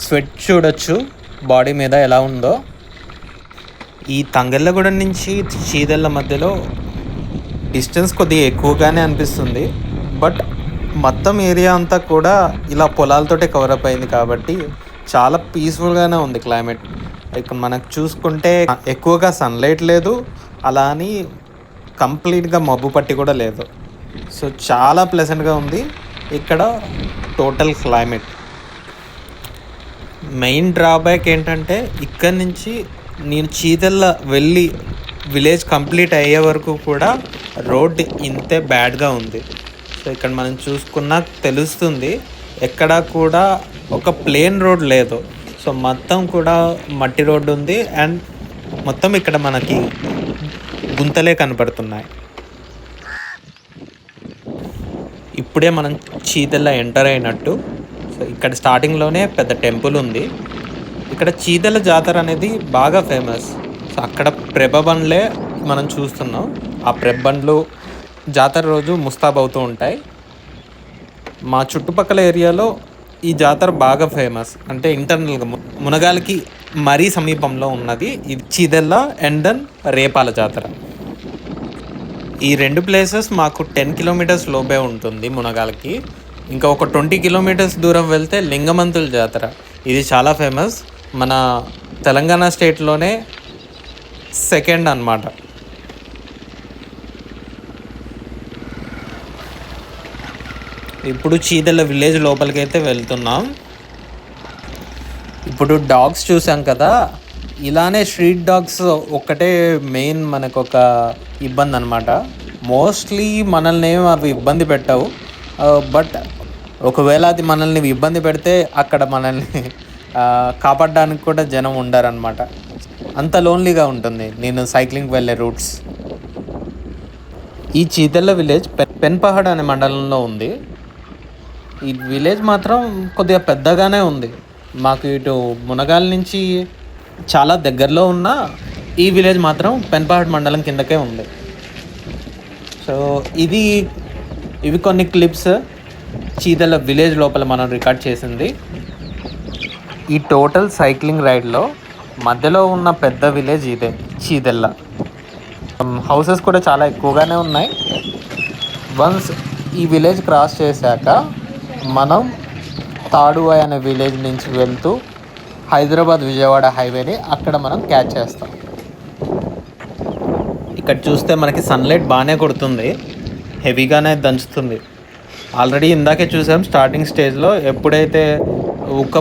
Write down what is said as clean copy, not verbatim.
Sweat చూడొచ్చు body మీద ఎలా ఉందో. ఈ తంగెళ్ళగూడెం నుంచి చీదళ్ళ మధ్యలో డిస్టెన్స్ కొద్దిగా ఎక్కువగానే అనిపిస్తుంది. బట్ మొత్తం ఏరియా అంతా కూడా ఇలా పొలాలతోటే కవరప్ అయింది కాబట్టి చాలా పీస్ఫుల్గానే ఉంది క్లైమేట్. ఇక్కడ మనకు చూసుకుంటే ఎక్కువగా సన్లైట్ లేదు, అలా అని కంప్లీట్గా మబ్బు పట్టి కూడా లేదు. సో చాలా ప్లెజెంట్గా ఉంది ఇక్కడ టోటల్ క్లైమేట్. మెయిన్ డ్రాబ్యాక్ ఏంటంటే ఇక్కడి నుంచి నేను చీదళ్ళ వెళ్ళి విలేజ్ కంప్లీట్ అయ్యే వరకు కూడా రోడ్ ఇంతే బ్యాడ్గా ఉంది. సో ఇక్కడ మనం చూసుకున్నా తెలుస్తుంది, ఎక్కడా కూడా ఒక ప్లేన్ రోడ్ లేదు. సో మొత్తం కూడా మట్టి రోడ్డు ఉంది అండ్ మొత్తం ఇక్కడ మనకి గుంతలే కనపడుతున్నాయి. ఇప్పుడే మనం చీదళ్ళ ఎంటర్ అయినట్టు. సో ఇక్కడ స్టార్టింగ్లోనే పెద్ద టెంపుల్ ఉంది. ఇక్కడ చీదళ్ళ జాతర అనేది బాగా ఫేమస్. సో అక్కడ ప్రభ బండ్లే మనం చూస్తున్నాం. ఆ ప్రభ బండ్లు జాతర రోజు ముస్తాబ్ అవుతూ ఉంటాయి. మా చుట్టుపక్కల ఏరియాలో ఈ జాతర బాగా ఫేమస్. అంటే ఇంటర్నల్గా మునగాలకి మరీ సమీపంలో ఉన్నది ఇది చీదళ్ళ అండ్ దెన్ రేపాల జాతర. ఈ 2 ప్లేసెస్ మాకు 10 కిలోమీటర్స్ లోపే ఉంటుంది మునగాలకి. ఇంకా ఒక 20 కిలోమీటర్స్ దూరం వెళ్తే లింగమంతుల జాతర. ఇది చాలా ఫేమస్, మన తెలంగాణ స్టేట్లోనే సెకండ్ అన్నమాట. ఇప్పుడు చీదళ్ళ విలేజ్ లోపలికి అయితే వెళ్తున్నాం. ఇప్పుడు డాగ్స్ చూసాం కదా, ఇలానే స్ట్రీట్ డాగ్స్ ఒక్కటే మెయిన్ మనకు ఒక ఇబ్బంది అనమాట. మోస్ట్లీ మనల్ని ఏమి అవి ఇబ్బంది పెట్టవు, బట్ ఒకవేళ అది మనల్ని ఇబ్బంది పెడితే అక్కడ మనల్ని కాపాడడానికి కూడా జనం ఉండరన్నమాట. అంత లోన్లీగా ఉంటుంది నేను సైక్లింగ్కి వెళ్ళే రూట్స్. ఈ చీదళ్ళ విలేజ్ పెన్పహాడ్ అనే మండలంలో ఉంది. ఈ విలేజ్ మాత్రం కొద్దిగా పెద్దగానే ఉంది. మాకు ఇటు మునగాల నుంచి చాలా దగ్గరలో ఉన్న ఈ విలేజ్ మాత్రం పెన్పహాడ్ మండలం కిందకే ఉంది. సో ఇవి కొన్ని క్లిప్స్ చీదళ్ళ విలేజ్ లోపల మనం రికార్డ్ చేసింది. ఈ టోటల్ సైక్లింగ్ రైడ్లో మధ్యలో ఉన్న పెద్ద విలేజ్ ఇదే చీదళ్ళ. హౌసెస్ కూడా చాలా ఎక్కువగానే ఉన్నాయి. వన్స్ ఈ విలేజ్ క్రాస్ చేశాక మనం తాడువాయి అనే విలేజ్ నుంచి వెళ్తూ హైదరాబాద్ విజయవాడ హైవేని అక్కడ మనం క్యాచ్ చేస్తాం. ఇక్కడ చూస్తే మనకి సన్లైట్ బాగానే కొడుతుంది, హెవీగానే దంచుతుంది. ఆల్రెడీ ఇందాకే చూసాం స్టార్టింగ్ స్టేజ్లో ఎప్పుడైతే